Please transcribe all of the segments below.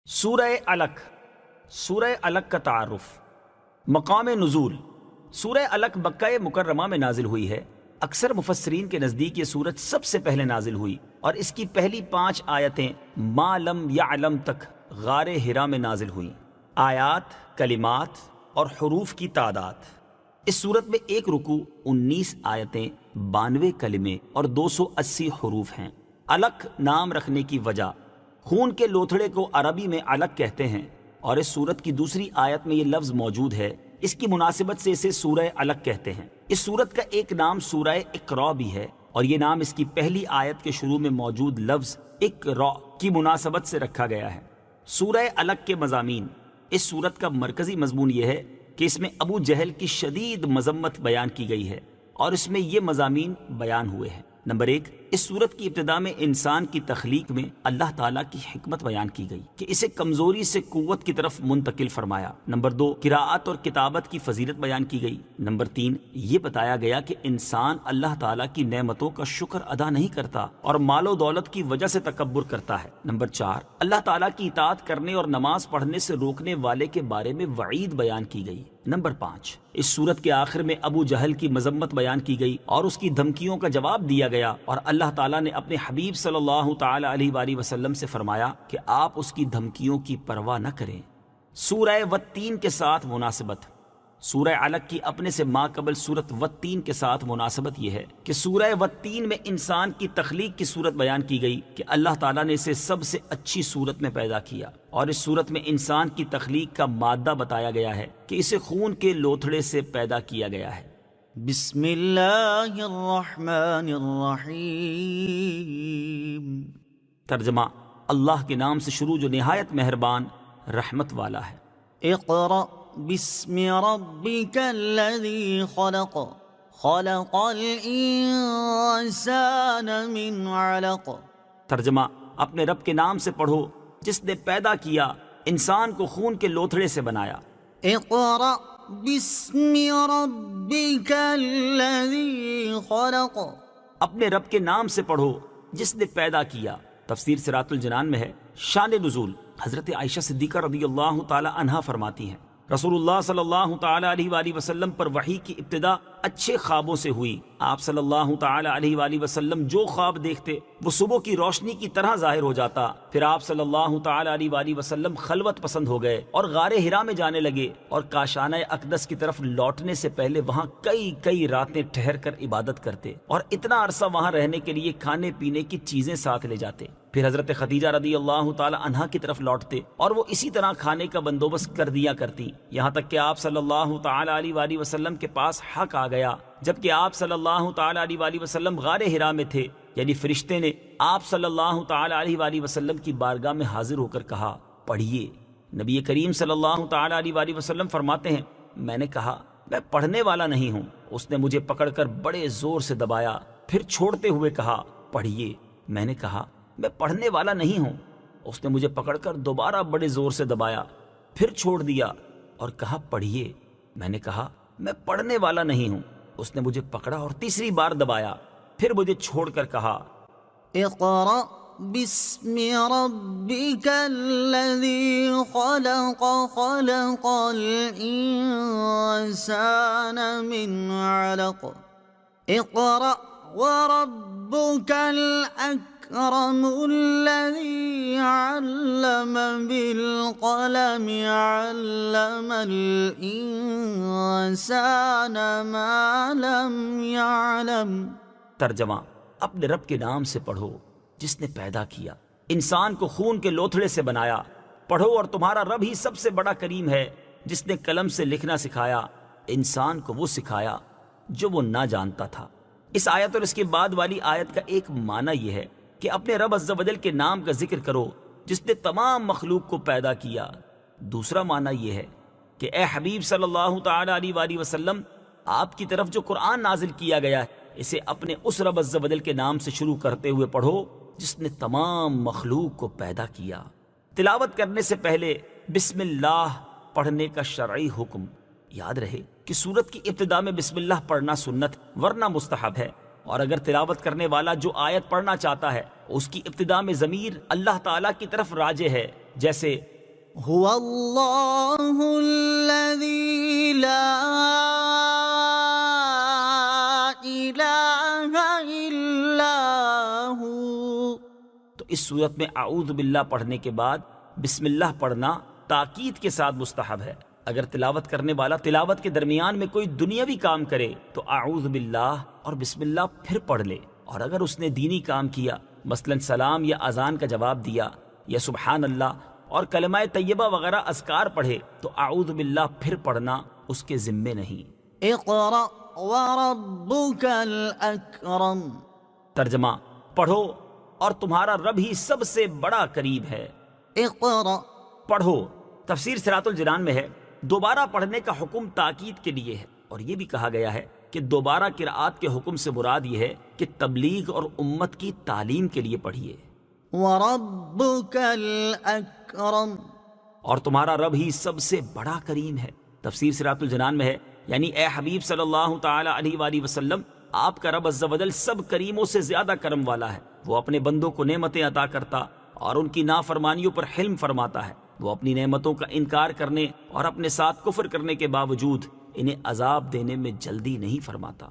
سورہ علق، سورہ علق کا تعارف۔ مقام نزول، سورہ علق مکہ مکرمہ میں نازل ہوئی ہے۔ اکثر مفسرین کے نزدیک یہ سورت سب سے پہلے نازل ہوئی اور اس کی پہلی 5 آیتیں ما لم یعلم تک غار حرا میں نازل ہوئیں۔ آیات، کلمات اور حروف کی تعداد: اس سورت میں 1 رکوع، 19 آیتیں، 92 کلمے اور 280 حروف ہیں۔ علق نام رکھنے کی وجہ: خون کے لوتھڑے کو عربی میں علق کہتے ہیں اور اس سورت کی دوسری آیت میں یہ لفظ موجود ہے، اس کی مناسبت سے اسے سورہ علق کہتے ہیں۔ اس سورت کا ایک نام سورہ اقرا بھی ہے اور یہ نام اس کی پہلی آیت کے شروع میں موجود لفظ اقرا کی مناسبت سے رکھا گیا ہے۔ سورہ علق کے مضامین: اس سورت کا مرکزی مضمون یہ ہے کہ اس میں ابو جہل کی شدید مذمت بیان کی گئی ہے اور اس میں یہ مضامین بیان ہوئے ہیں۔ نمبر 1، اس سورت کی ابتدا میں انسان کی تخلیق میں اللہ تعالیٰ کی حکمت بیان کی گئی کہ اسے کمزوری سے قوت کی طرف منتقل فرمایا۔ نمبر 2، قراءت اور کتابت کی فضیلت بیان کی گئی۔ نمبر 3، یہ بتایا گیا کہ انسان اللہ تعالیٰ کی نعمتوں کا شکر ادا نہیں کرتا اور مال و دولت کی وجہ سے تکبر کرتا ہے۔ نمبر 4، اللہ تعالیٰ کی اطاعت کرنے اور نماز پڑھنے سے روکنے والے کے بارے میں وعید بیان کی گئی۔ نمبر 5، اس سورت کے آخر میں ابو جہل کی مذمت بیان کی گئی اور اس کی دھمکیوں کا جواب دیا گیا اور اللہ تعالیٰ نے اپنے حبیب صلی اللہ تعالی علیہ وآلہ وسلم سے فرمایا کہ آپ اس کی دھمکیوں کی پرواہ نہ کریں۔ سورہ والتین کے ساتھ مناسبت: سورہ علق کی اپنے سے ماقبل سورت والتین کے ساتھ مناسبت یہ ہے کہ سورہ والتین میں انسان کی تخلیق کی صورت بیان کی گئی کہ اللہ تعالیٰ نے اسے سب سے اچھی صورت میں پیدا کیا، اور اس صورت میں انسان کی تخلیق کا مادہ بتایا گیا ہے کہ اسے خون کے لوتھڑے سے پیدا کیا گیا ہے۔ بسم اللہ الرحمن الرحیم۔ ترجمہ: اللہ کے نام سے شروع جو نہایت مہربان رحمت والا ہے۔ اقرأ بسم ربک الذی خلق، خلق الانسان من علق۔ ترجمہ: اپنے رب کے نام سے پڑھو جس نے پیدا کیا انسان کو خون کے لوتھڑے سے بنایا۔ اقرأ بسم ربک الذی خلق، اپنے رب کے نام سے پڑھو جس نے پیدا کیا۔ تفسیر صراط الجنان میں ہے۔ شان نزول: حضرت عائشہ صدیقہ رضی اللہ تعالی عنہا فرماتی ہیں رسول اللہ صلی اللہ تعالی علیہ وآلہ وسلم پر وحی کی ابتدا اچھے خوابوں سے ہوئی۔ آپ صلی اللہ تعالی علیہ وآلہ وسلم جو خواب دیکھتے وہ صبح کی روشنی کی طرح ظاہر ہو جاتا۔ پھر آپ صلی اللہ تعالی علیہ وآلہ وسلم خلوت پسند ہو گئے اور غار حرا میں جانے لگے اور کاشانہ اقدس کی طرف لوٹنے سے پہلے وہاں کئی راتیں ٹھہر کر عبادت کرتے اور اتنا عرصہ وہاں رہنے کے لیے کھانے پینے کی چیزیں ساتھ لے جاتے۔ پھر حضرت خدیجہ رضی اللہ تعالی عنہا کی طرف لوٹتے اور وہ اسی طرح کھانے کا بندوبست کر دیا کرتی، یہاں تک کہ آپ صلی اللہ تعالی علیہ وآلہ وسلم کے پاس حق آ گیا جبکہ آپ صلی اللہ تعالی علیہ وآلہ وسلم غار حرا میں تھے، یعنی فرشتے نے آپ صلی اللہ تعالی علیہ وآلہ وسلم کی بارگاہ میں حاضر ہو کر کہا پڑھیے۔ نبی کریم صلی اللہ تعالی علیہ وآلہ وسلم فرماتے ہیں میں نے کہا میں پڑھنے والا نہیں ہوں۔ اس نے مجھے پکڑ کر بڑے زور سے دبایا، پھر چھوڑتے ہوئے کہا پڑھیے۔ میں نے کہا میں پڑھنے والا نہیں ہوں۔ اس نے مجھے پکڑ کر دوبارہ بڑے زور سے دبایا، پھر چھوڑ دیا اور کہا پڑھیے۔ میں نے کہا میں پڑھنے والا نہیں ہوں۔ اس نے مجھے پکڑا اور تیسری بار دبایا، پھر مجھے چھوڑ کر کہا اقرأ بسم ربک الذی خلق، خلق الانسان من علق، اقرأ وربک الاکرم الذی علم بالقلم، علم الانسان ما لم يعلم۔ ترجمہ: اپنے رب کے نام سے پڑھو جس نے پیدا کیا انسان کو خون کے لوتھڑے سے بنایا۔ پڑھو اور تمہارا رب ہی سب سے بڑا کریم ہے جس نے قلم سے لکھنا سکھایا، انسان کو وہ سکھایا جو وہ نہ جانتا تھا۔ اس آیت اور اس کے بعد والی آیت کا ایک معنی یہ ہے کہ اپنے رب عز و جل کے نام کا ذکر کرو جس نے تمام مخلوق کو پیدا کیا۔ دوسرا معنی یہ ہے کہ اے حبیب صلی اللہ تعالی علیہ وآلہ وسلم، آپ کی طرف جو قرآن نازل کیا گیا ہے اسے اپنے اس رب عز و جل کے نام سے شروع کرتے ہوئے پڑھو جس نے تمام مخلوق کو پیدا کیا۔ تلاوت کرنے سے پہلے بسم اللہ پڑھنے کا شرعی حکم۔ یاد رہے کہ سورت کی ابتدا میں بسم اللہ پڑھنا سنت ورنہ مستحب ہے، اور اگر تلاوت کرنے والا جو آیت پڑھنا چاہتا ہے اس کی ابتدا میں ضمیر اللہ تعالیٰ کی طرف راجع ہے، جیسے هو الله الذي لا إله إلا هو. تو اس صورت میں اعوذ باللہ پڑھنے کے بعد بسم اللہ پڑھنا تاکید کے ساتھ مستحب ہے. اگر تلاوت کرنے والا تلاوت کے درمیان میں کوئی دنیاوی کام کرے تو اعوذ باللہ اور بسم اللہ پھر پڑھ لے، اور اگر اس نے دینی کام کیا، مثلا سلام یا اذان کا جواب دیا یا سبحان اللہ اور کلمہ طیبہ وغیرہ اذکار پڑھے، تو اعوذ باللہ پھر پڑھنا اس کے ذمے نہیں. اقرأ وربك الأكرم. ترجمہ: پڑھو اور تمہارا رب ہی سب سے بڑا قریب ہے. اقرأ. پڑھو. تفسیر صراط الجنان میں ہے دوبارہ پڑھنے کا حکم تاکید کے لیے ہے، اور یہ بھی کہا گیا ہے کہ دوبارہ قرآت کے حکم سے مراد یہ ہے کہ تبلیغ اور امت کی تعلیم کے لیے پڑھیے. وربك الأكرم. اور تمہارا رب ہی سب سے بڑا کریم ہے. تفسیر صراط الجنان میں ہے یعنی اے حبیب صلی اللہ تعالی علیہ وآلہ وسلم، آپ کا رب عز و جل سب کریموں سے زیادہ کرم والا ہے. وہ اپنے بندوں کو نعمتیں عطا کرتا اور ان کی نافرمانیوں پر حلم فرماتا ہے. وہ اپنی نعمتوں کا انکار کرنے اور اپنے ساتھ کفر کرنے کے باوجود انہیں عذاب دینے میں جلدی نہیں فرماتا.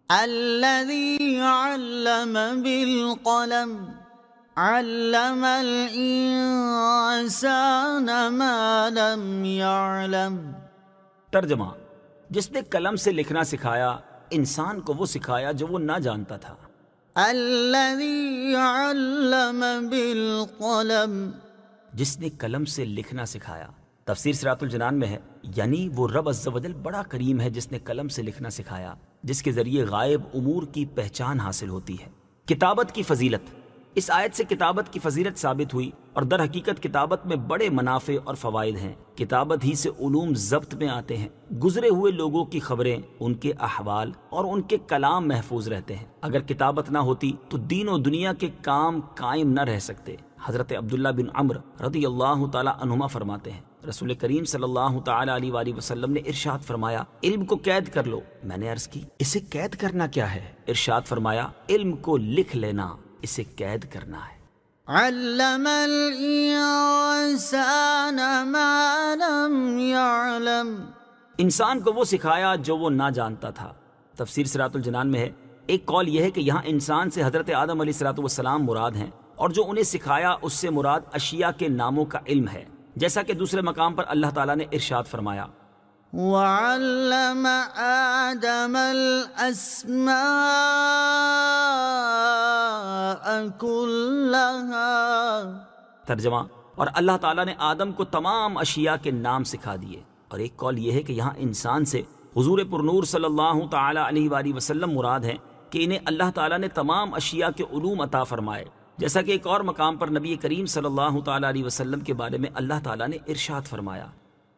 الذي علم بالقلم علم الإنسان ما لم يعلم. ترجمہ: جس نے قلم سے لکھنا سکھایا، انسان کو وہ سکھایا جو وہ نہ جانتا تھا. الذي علم بالقلم. جس نے قلم سے لکھنا سکھایا. تفسیر صراط الجنان میں ہے یعنی وہ رب عز و جل بڑا کریم ہے جس نے قلم سے لکھنا سکھایا، جس کے ذریعے غائب امور کی پہچان حاصل ہوتی ہے. کتابت کی فضیلت. اس آیت سے کتابت کی فضیلت ثابت ہوئی، اور در حقیقت کتابت میں بڑے منافع اور فوائد ہیں. کتابت ہی سے علوم ضبط میں آتے ہیں. گزرے ہوئے لوگوں کی خبریں، ان کے احوال اور ان کے کلام محفوظ رہتے ہیں. اگر کتابت نہ ہوتی تو دین و دنیا کے کام قائم نہ رہ سکتے. حضرت عبداللہ بن عمر رضی اللہ تعالی عنہما فرماتے ہیں رسول کریم صلی اللہ تعالی علیہ وآلہ وسلم نے ارشاد فرمایا، علم کو قید کر لو. میں نے عرض کی اسے قید کرنا کیا ہے؟ ارشاد فرمایا، علم کو لکھ لینا اسے قید کرنا ہے. علم الإنسان ما لم يعلم. انسان کو وہ سکھایا جو وہ نہ جانتا تھا. تفسیر صراط الجنان میں ہے ایک قول یہ ہے کہ یہاں انسان سے حضرت آدم علیہ الصلوۃ والسلام مراد ہیں، اور جو انہیں سکھایا اس سے مراد اشیاء کے ناموں کا علم ہے، جیسا کہ دوسرے مقام پر اللہ تعالیٰ نے ارشاد فرمایا، وعلم آدم الأسماء كلها. ترجمہ: اور اللہ تعالیٰ نے آدم کو تمام اشیاء کے نام سکھا دیے. اور ایک قول یہ ہے کہ یہاں انسان سے حضور پرنور صلی اللہ تعالی علیہ وآلہ وسلم مراد ہیں کہ انہیں اللہ تعالیٰ نے تمام اشیاء کے علوم عطا فرمائے، جیسا کہ ایک اور مقام پر نبی کریم صلی اللہ تعالی علیہ وسلم کے بارے میں اللہ تعالیٰ نے ارشاد فرمایا،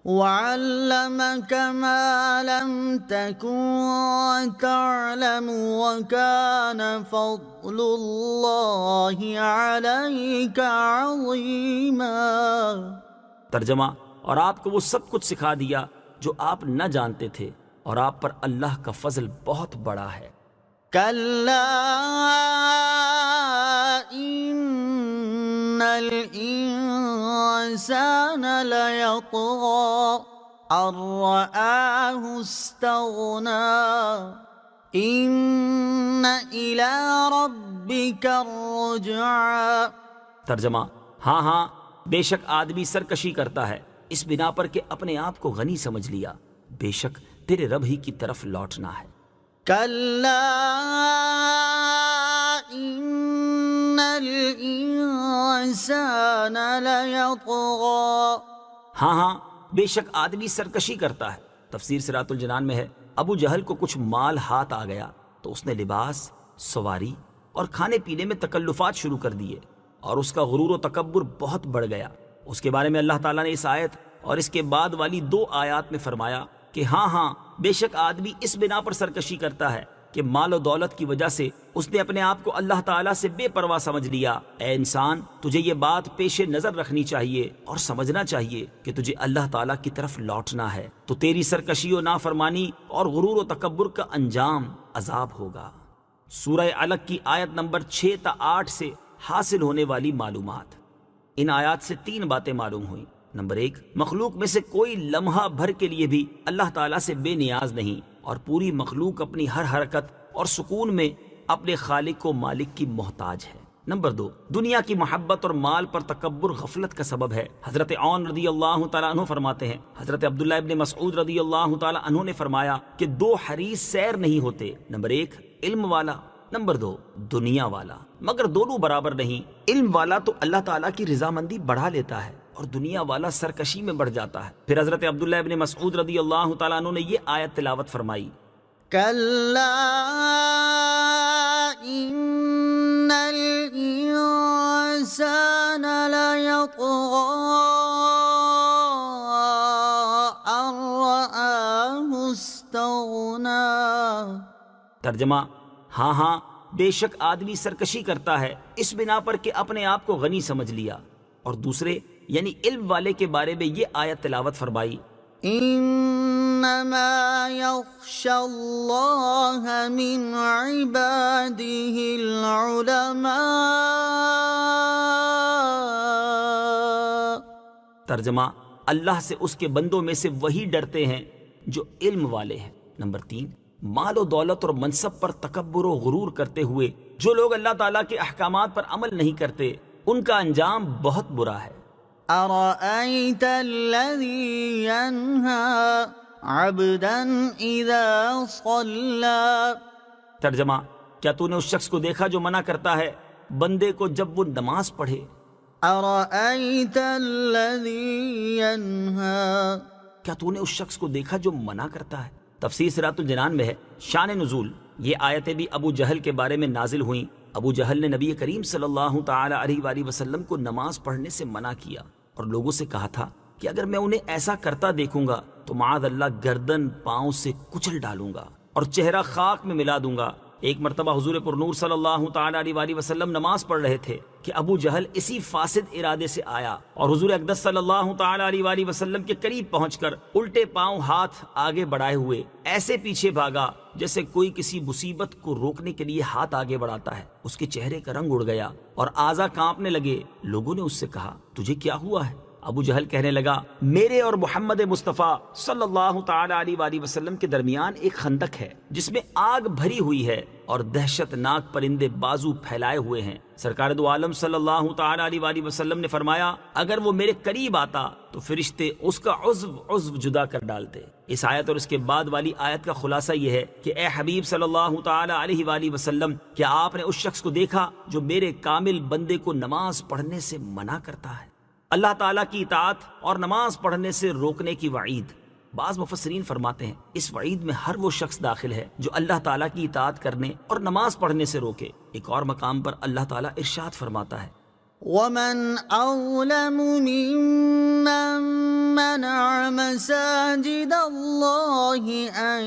وعلمك ما لم تكن تعلم وكان فضل الله عليك عظيما. ترجمہ: اور آپ کو وہ سب کچھ سکھا دیا جو آپ نہ جانتے تھے، اور آپ پر اللہ کا فضل بہت بڑا ہے. كلا إن الإنسان ليطغى أن رآه استغنى إن إلى ربك الرجعى. ترجمہ: ہاں ہاں، بے شک آدمی سرکشی کرتا ہے اس بنا پر کہ اپنے آپ کو غنی سمجھ لیا، بے شک تیرے رب ہی کی طرف لوٹنا ہے. كلا إن الإنسان ليطغى. ہاں ہاں، بے شک آدمی سرکشی کرتا ہے. تفسیر صراط الجنان میں ہے ابو جہل کو کچھ مال ہاتھ آ گیا تو اس نے لباس، سواری اور کھانے پینے میں تکلفات شروع کر دیے، اور اس کا غرور و تکبر بہت بڑھ گیا. اس کے بارے میں اللہ تعالیٰ نے اس آیت اور اس کے بعد والی 2 آیات میں فرمایا کہ ہاں ہاں، بے شک آدمی اس بنا پر سرکشی کرتا ہے کہ مال و دولت کی وجہ سے اس نے اپنے آپ کو اللہ تعالیٰ سے بے پرواہ سمجھ لیا. اے انسان، تجھے یہ بات پیش نظر رکھنی چاہیے اور سمجھنا چاہیے کہ تجھے اللہ تعالیٰ کی طرف لوٹنا ہے، تو تیری سرکشی و نافرمانی اور غرور و تکبر کا انجام عذاب ہوگا. سورہ علق کی آیت نمبر 6 تا 8 سے حاصل ہونے والی معلومات. ان آیات سے 3 باتیں معلوم ہوئیں. نمبر 1، مخلوق میں سے کوئی لمحہ بھر کے لیے بھی اللہ تعالیٰ سے بے نیاز نہیں، اور پوری مخلوق اپنی ہر حرکت اور سکون میں اپنے خالق و مالک کی محتاج ہے۔ نمبر 2، دنیا کی محبت اور مال پر تکبر غفلت کا سبب ہے۔ حضرت عون رضی اللہ تعالیٰ عنہ فرماتے ہیں، حضرت عبداللہ ابن مسعود رضی اللہ تعالیٰ عنہ نے فرمایا کہ 2 حریص سیر نہیں ہوتے، نمبر 1 علم والا، نمبر 2 دنیا والا، مگر دونوں برابر نہیں۔ علم والا تو اللہ تعالیٰ کی رضامندی بڑھا لیتا ہے اور دنیا والا سرکشی میں بڑھ جاتا ہے۔ پھر حضرت عبداللہ ابن مسعود رضی اللہ تعالیٰ عنہ نے یہ آیت تلاوت فرمائی، كلا إن الإنسان ليطغى أن رآه استغنى۔ ترجمہ، ہاں بے شک آدمی سرکشی کرتا ہے اس بنا پر کہ اپنے آپ کو غنی سمجھ لیا، اور دوسرے یعنی علم والے کے بارے میں یہ آیت تلاوت فرمائی، انما يخشى الله من عباده العلماء۔ ترجمہ، اللہ سے اس کے بندوں میں سے وہی ڈرتے ہیں جو علم والے ہیں۔ نمبر 3، مال و دولت اور منصب پر تکبر و غرور کرتے ہوئے جو لوگ اللہ تعالیٰ کے احکامات پر عمل نہیں کرتے، ان کا انجام بہت برا ہے۔ أرأيت الذي ينهى عبدا إذا صلى۔ ترجمہ، کیا تو نے اس شخص کو دیکھا جو منع کرتا ہے بندے کو جب وہ نماز پڑھے؟ أرأيت الذي ينهى۔ کیا تو نے اس شخص کو دیکھا جو منع کرتا ہے؟ تفسیر صراط الجنان میں ہے، شان نزول، یہ آیتیں بھی ابو جہل کے بارے میں نازل ہوئیں۔ ابو جہل نے نبی کریم صلی اللہ تعالی علیہ وآلہ وسلم کو نماز پڑھنے سے منع کیا اور لوگوں سے کہا تھا کہ اگر میں انہیں ایسا کرتا دیکھوں گا تو معاذ اللہ گردن پاؤں سے کچل ڈالوں گا اور چہرہ خاک میں ملا دوں گا۔ ایک مرتبہ حضور پر نور صلی اللہ تعالی علیہ وآلہ وسلم نماز پڑھ رہے تھے کہ ابو جہل اسی فاسد ارادے سے آیا اور حضور اقدس صلی اللہ تعالی علیہ وآلہ وسلم کے قریب پہنچ کر الٹے پاؤں ہاتھ آگے بڑھائے ہوئے ایسے پیچھے بھاگا جیسے کوئی کسی مصیبت کو روکنے کے لیے ہاتھ آگے بڑھاتا ہے۔ اس کے چہرے کا رنگ اڑ گیا اور اعضا کانپنے لگے۔ لوگوں نے اس سے کہا، تجھے کیا ہوا ہے؟ ابو جہل کہنے لگا، میرے اور محمد مصطفیٰ صلی اللہ تعالی علیہ وآلہ وسلم کے درمیان ایک خندق ہے جس میں آگ بھری ہوئی ہے اور دہشت ناک پرندے بازو پھیلائے ہوئے ہیں۔ سرکار دو عالم صلی اللہ تعالی علیہ وآلہ وسلم نے فرمایا، اگر وہ میرے قریب آتا تو فرشتے اس کا عضو جدا کر ڈالتے۔ اس آیت اور اس کے بعد والی آیت کا خلاصہ یہ ہے کہ اے حبیب صلی اللہ تعالی علیہ وآلہ وسلم، کیا آپ نے اس شخص کو دیکھا جو میرے کامل بندے کو نماز پڑھنے سے منع کرتا ہے؟ اللہ تعالیٰ کی اطاعت اور نماز پڑھنے سے روکنے کی وعید۔ بعض مفسرین فرماتے ہیں اس وعید میں ہر وہ شخص داخل ہے جو اللہ تعالیٰ کی اطاعت کرنے اور نماز پڑھنے سے روکے۔ ایک اور مقام پر اللہ تعالیٰ ارشاد فرماتا ہے، ومن أظلم ممن منع مساجد الله أن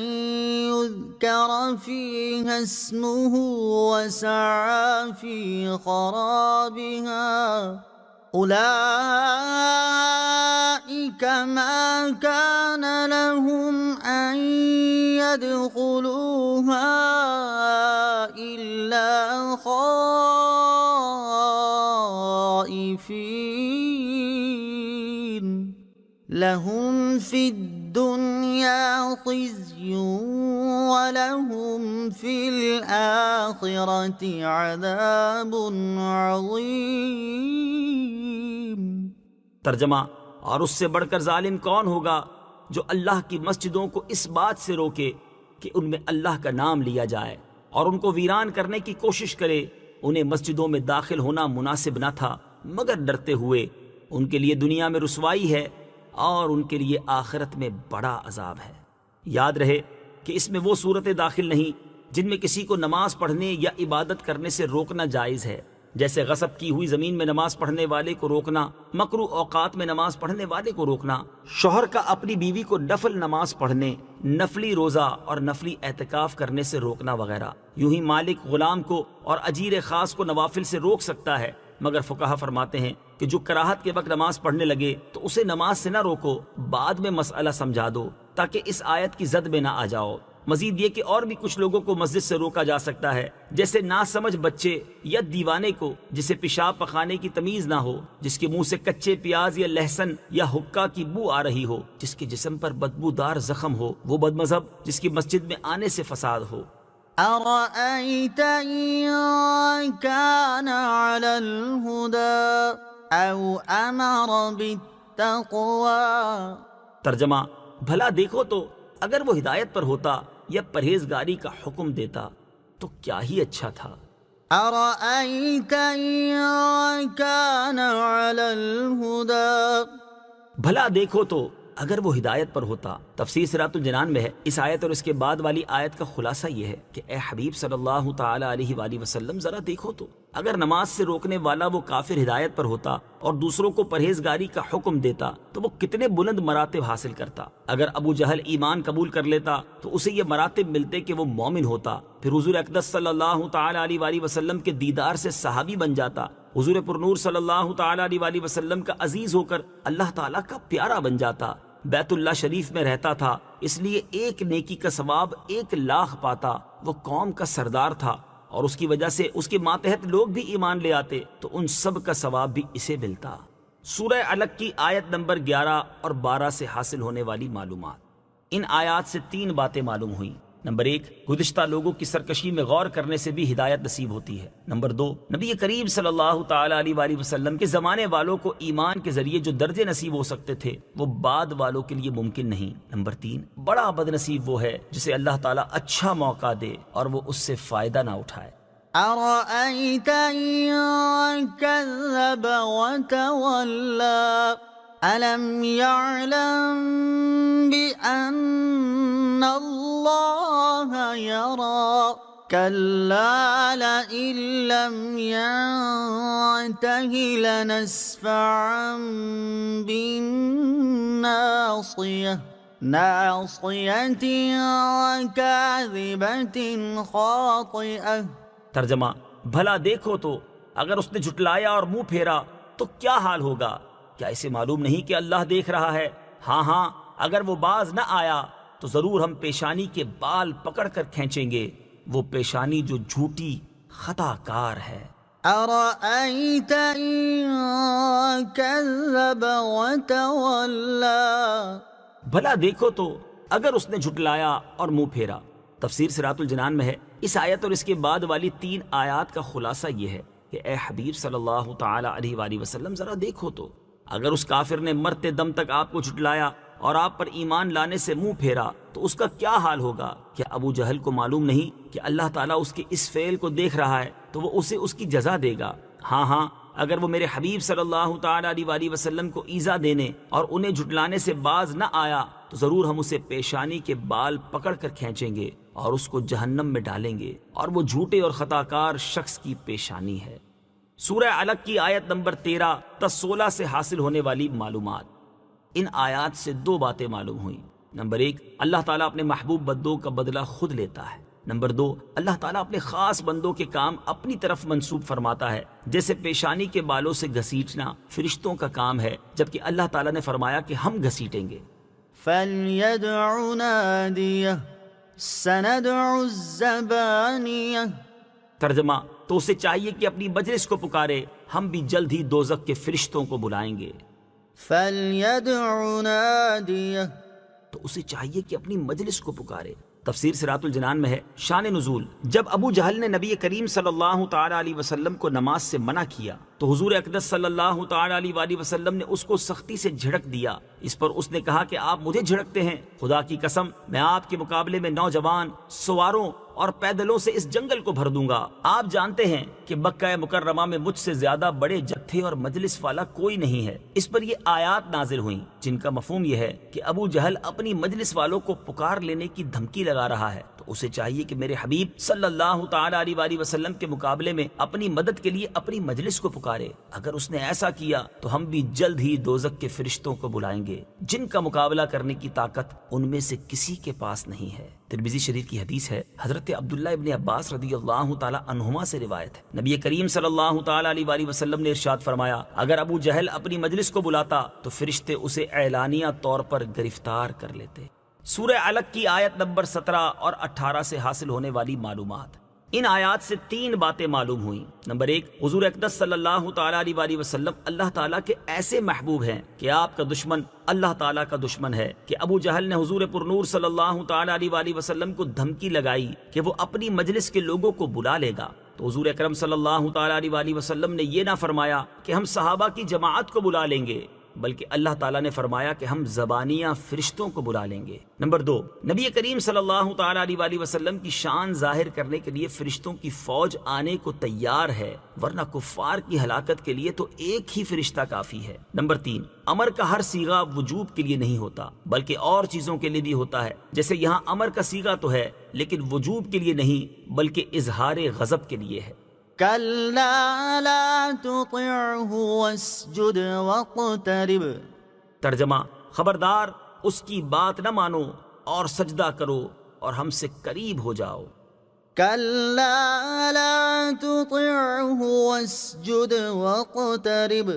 يذكر فيها اسمه وسعى في خرابها أولئك ما كان لهم أن يدخلوها إلا خائفين لهم في الدنيا خزي ولهم في الآخرة عذاب عظيم۔ ترجمہ، اور اس سے بڑھ کر ظالم کون ہوگا جو اللہ کی مسجدوں کو اس بات سے روکے کہ ان میں اللہ کا نام لیا جائے اور ان کو ویران کرنے کی کوشش کرے۔ انہیں مسجدوں میں داخل ہونا مناسب نہ تھا مگر ڈرتے ہوئے، ان کے لیے دنیا میں رسوائی ہے اور ان کے لیے آخرت میں بڑا عذاب ہے۔ یاد رہے کہ اس میں وہ صورتیں داخل نہیں جن میں کسی کو نماز پڑھنے یا عبادت کرنے سے روکنا جائز ہے، جیسے غصب کی ہوئی زمین میں نماز پڑھنے والے کو روکنا، مکروہ اوقات میں نماز پڑھنے والے کو روکنا، شوہر کا اپنی بیوی کو نفل نماز پڑھنے، نفلی روزہ اور نفلی اعتکاف کرنے سے روکنا وغیرہ۔ یوں ہی مالک غلام کو اور اجیر خاص کو نوافل سے روک سکتا ہے، مگر فقہا فرماتے ہیں کہ جو کراہت کے وقت نماز پڑھنے لگے تو اسے نماز سے نہ روکو، بعد میں مسئلہ سمجھا دو تاکہ اس آیت کی زد میں نہ آ جاؤ۔ مزید یہ کہ اور بھی کچھ لوگوں کو مسجد سے روکا جا سکتا ہے، جیسے ناسمجھ بچے یا دیوانے کو جسے پیشاب پخانے کی تمیز نہ ہو، جس کے منہ سے کچے پیاز یا لہسن یا حکا کی بو آ رہی ہو، جس کے جسم پر بدبودار زخم ہو، وہ بد مذہب جس کی مسجد میں آنے سے فساد ہو۔ أرأيت إن كان على الهدى أو أمر بالتقوى۔ ترجمہ، بھلا دیکھو تو اگر وہ ہدایت پر ہوتا یا پرہیزگاری کا حکم دیتا تو کیا ہی اچھا تھا۔ أرأيت إن كان على الهدى۔ بھلا دیکھو تو اگر وہ ہدایت پر ہوتا۔ تفسیر صراط الجنان میں ہے، اس آیت اور اس کے بعد والی آیت کا خلاصہ یہ ہے کہ اے حبیب صلی اللہ تعالی علیہ وآلہ وسلم، ذرا دیکھو تو اگر نماز سے روکنے والا وہ کافر ہدایت پر ہوتا اور دوسروں کو پرہیزگاری کا حکم دیتا تو وہ کتنے بلند مراتب حاصل کرتا۔ اگر ابو جہل ایمان قبول کر لیتا تو اسے یہ مراتب ملتے کہ وہ مومن ہوتا، پھر حضور اقدس صلی اللہ تعالی علیہ وآلہ وسلم کے دیدار سے صحابی بن جاتا، حضور پرنور صلی اللہ تعالی علیہ وآلہ وسلم کا عزیز ہو کر اللہ تعالیٰ کا پیارا بن جاتا، بیت اللہ شریف میں رہتا تھا، اس لیے ایک نیکی کا ثواب 1,00,000 پاتا، وہ قوم کا سردار تھا اور اس کی وجہ سے اس کے ماتحت لوگ بھی ایمان لے آتے تو ان سب کا ثواب بھی اسے ملتا۔ سورہ علق کی آیت نمبر 11 اور 12 سے حاصل ہونے والی معلومات۔ ان آیات سے 3 باتیں معلوم ہوئیں۔ نمبر 1، گزشتہ لوگوں کی سرکشی میں غور کرنے سے بھی ہدایت نصیب ہوتی ہے۔ نمبر 2، نبی کریم صلی اللہ تعالی علیہ وآلہ وسلم کے زمانے والوں کو ایمان کے ذریعے جو درجے نصیب ہو سکتے تھے وہ بعد والوں کے لیے ممکن نہیں۔ نمبر 3، بڑا بد نصیب وہ ہے جسے اللہ تعالیٰ اچھا موقع دے اور وہ اس سے فائدہ نہ اٹھائے۔ أرأيت إن كذب وتولى ألم يعلم بأن الله يرى كلا لئن لم ينته لنسفعا بالناصية ناصية كاذبة خاطئة۔ ترجمہ، بھلا دیکھو تو اگر اس نے جھٹلایا اور منہ پھیرا تو کیا حال ہوگا؟ کیا اسے معلوم نہیں کہ اللہ دیکھ رہا ہے؟ ہاں، اگر وہ باز نہ آیا تو ضرور ہم پیشانی کے بال پکڑ کر کھینچیں گے، وہ پیشانی جو جھوٹی خطا کار ہے۔ أرأيت إن كذب وتولى۔ بھلا دیکھو تو اگر اس نے جھٹلایا اور منہ پھیرا۔ تفسیر صراط الجنان میں ہے، اس آیت اور اس کے بعد والی 3 آیات کا خلاصہ یہ ہے کہ اے حبیب صلی اللہ تعالی علیہ وآلہ وسلم، ذرا دیکھو تو اگر اس کافر نے مرتے دم تک آپ کو جھٹلایا اور آپ پر ایمان لانے سے منہ پھیرا تو اس کا کیا حال ہوگا؟ کیا ابو جہل کو معلوم نہیں کہ اللہ تعالیٰ اس کے اس فعل کو دیکھ رہا ہے تو وہ اسے اس کی جزا دے گا؟ ہاں، اگر وہ میرے حبیب صلی اللہ تعالی علیہ وآلہ وسلم کو ایذا دینے اور انہیں جھٹلانے سے باز نہ آیا تو ضرور ہم اسے پیشانی کے بال پکڑ کر کھینچیں گے اور اس کو جہنم میں ڈالیں گے، اور وہ جھوٹے اور خطا کار شخص کی پیشانی ہے۔ سورہ علق کی آیت نمبر 13 تا 16 سے حاصل ہونے والی معلومات۔ ان آیات سے 2 باتیں معلوم ہوئیں۔ نمبر 1، اللہ تعالیٰ اپنے محبوب بندوں کا بدلہ خود لیتا ہے۔ نمبر 2، اللہ تعالیٰ اپنے خاص بندوں کے کام اپنی طرف منسوب فرماتا ہے، جیسے پیشانی کے بالوں سے گھسیٹنا فرشتوں کا کام ہے، جبکہ اللہ تعالیٰ نے فرمایا کہ ہم گھسیٹیں گے۔ فَلْيَدْعُ نَادِيَهُ سَنَدْعُ الزَّبَانِيَةَ۔ ترجمہ، تو اسے چاہیے کہ اپنی مجلس کو پکارے، ہم بھی جلد ہی دوزخ کے فرشتوں کو بلائیں گے۔ فَلْيَدْعُ نَادِيَهُ، تو اسے چاہیے کہ اپنی مجلس کو پکارے۔ تفسیر صراط الجنان میں ہے، شان نزول، جب ابو جہل نے نبی کریم صلی اللہ تعالی علیہ وسلم کو نماز سے منع کیا تو حضور اقدس صلی اللہ تعالی علیہ وآلہ وسلم نے اس کو سختی سے جھڑک دیا۔ اس پر اس نے کہا کہ آپ مجھے جھڑکتے ہیں؟ خدا کی قسم، میں آپ کے مقابلے میں نوجوان، سواروں اور پیدلوں سے اس جنگل کو بھر دوں گا۔ آپ جانتے ہیں کہ مکہ مکرمہ میں مجھ سے زیادہ بڑے جتھے اور مجلس والا کوئی نہیں ہے۔ اس پر یہ آیات نازل ہوئیں جن کا مفہوم یہ ہے کہ ابو جہل اپنی مجلس والوں کو پکار لینے کی دھمکی لگا رہا ہے، تو اسے چاہیے کہ میرے حبیب صلی اللہ تعالی علیہ وآلہ وسلم کے مقابلے میں اپنی مدد کے لیے اپنی مجلس کو پکارے۔ اگر اس نے ایسا کیا تو ہم بھی جلد ہی دوزخ کے فرشتوں کو بلائیں گے، جن کا مقابلہ کرنے کی طاقت ان میں سے کسی کے پاس نہیں ہے۔ ترمذی شریف کی حدیث ہے، حضرت عبداللہ ابن عباس رضی اللہ تعالی عنہما سے روایت ہے، نبی کریم صلی اللہ تعالی علیہ وآلہ وسلم نے ارشاد فرمایا، اگر ابو جہل اپنی مجلس کو بلاتا تو فرشتے اسے اعلانیہ طور پر گرفتار کر لیتے۔ سورہ علق کی آیت نمبر 17 اور 18 سے حاصل ہونے والی معلومات۔ ان آیات سے 3 باتیں معلوم ہوئیں۔ نمبر 1، حضور اقدس صلی اللہ تعالیٰ علیہ وسلم اللہ تعالیٰ کے ایسے محبوب ہیں کہ آپ کا دشمن اللہ تعالیٰ کا دشمن ہے، کہ ابو جہل نے حضور پرنور صلی اللہ تعالیٰ علیہ وسلم کو دھمکی لگائی کہ وہ اپنی مجلس کے لوگوں کو بلا لے گا، تو حضور اکرم صلی اللہ تعالیٰ علیہ وسلم نے یہ نہ فرمایا کہ ہم صحابہ کی جماعت کو بلا لیں گے، بلکہ اللہ تعالیٰ نے فرمایا کہ ہم زبانیاں فرشتوں کو بلا لیں گے۔ نمبر 2، نبی کریم صلی اللہ تعالیٰ علیہ وسلم کی شان ظاہر کرنے کے لیے فرشتوں کی فوج آنے کو تیار ہے، ورنہ کفار کی ہلاکت کے لیے تو ایک ہی فرشتہ کافی ہے۔ نمبر 3، امر کا ہر صیغہ وجوب کے لیے نہیں ہوتا، بلکہ اور چیزوں کے لیے بھی ہوتا ہے، جیسے یہاں امر کا صیغہ تو ہے لیکن وجوب کے لیے نہیں بلکہ اظہار غضب کے لیے ہے۔ كلا لا تطعه واسجد واقترب۔ ترجمہ، خبردار اس کی بات نہ مانو اور سجدہ کرو اور ہم سے قریب ہو جاؤ۔ كلا لا تطعه واسجد واقترب۔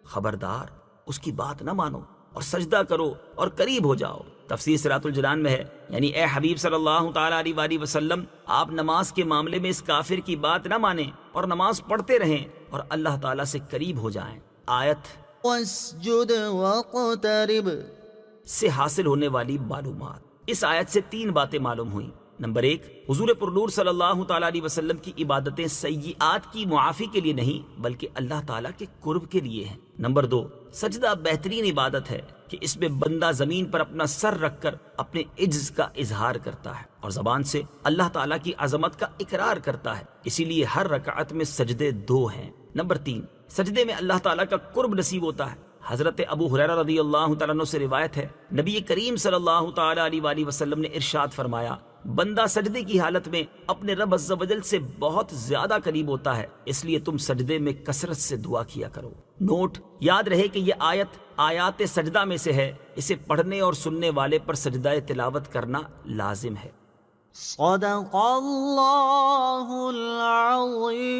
خبردار اس کی بات نہ مانو اور سجدہ کرو اور قریب ہو جاؤ۔ تفسیر صراط الجنان میں ہے، یعنی اے حبیب صلی اللہ تعالیٰ علیہ وسلم، آپ نماز کے معاملے میں اس کافر کی بات نہ مانیں اور نماز پڑھتے رہیں اور اللہ تعالیٰ سے قریب ہو جائیں۔ آیت واسجد واقترب سے حاصل ہونے والی معلومات۔ اس آیت سے 3 باتیں معلوم ہوئیں۔ نمبر 1، حضور پرنور صلی اللہ تعالیٰ علیہ وسلم کی عبادتیں سیئات کی معافی کے لیے نہیں بلکہ اللہ تعالیٰ کے قرب کے لیے ہیں۔ نمبر 2، سجدہ بہترین عبادت ہے کہ اس میں بندہ زمین پر اپنا سر رکھ کر اپنے عجز کا اظہار کرتا ہے اور زبان سے اللہ تعالیٰ کی عظمت کا اقرار کرتا ہے، اسی لیے ہر رکعت میں سجدے 2 ہیں۔ نمبر 3، سجدے میں اللہ تعالیٰ کا قرب نصیب ہوتا ہے۔ حضرت ابو ہریرہ رضی اللہ تعالیٰ عنہ سے روایت ہے، نبی کریم صلی اللہ تعالیٰ علیہ وسلم نے ارشاد فرمایا، بندہ سجدے کی حالت میں اپنے رب عز و جل سے بہت زیادہ قریب ہوتا ہے، اس لیے تم سجدے میں کثرت سے دعا کیا کرو۔ نوٹ، یاد رہے کہ یہ آیات سجدہ میں سے ہے، اسے پڑھنے اور سننے والے پر سجدہ تلاوت کرنا لازم ہے۔ صدق اللہ العظیم۔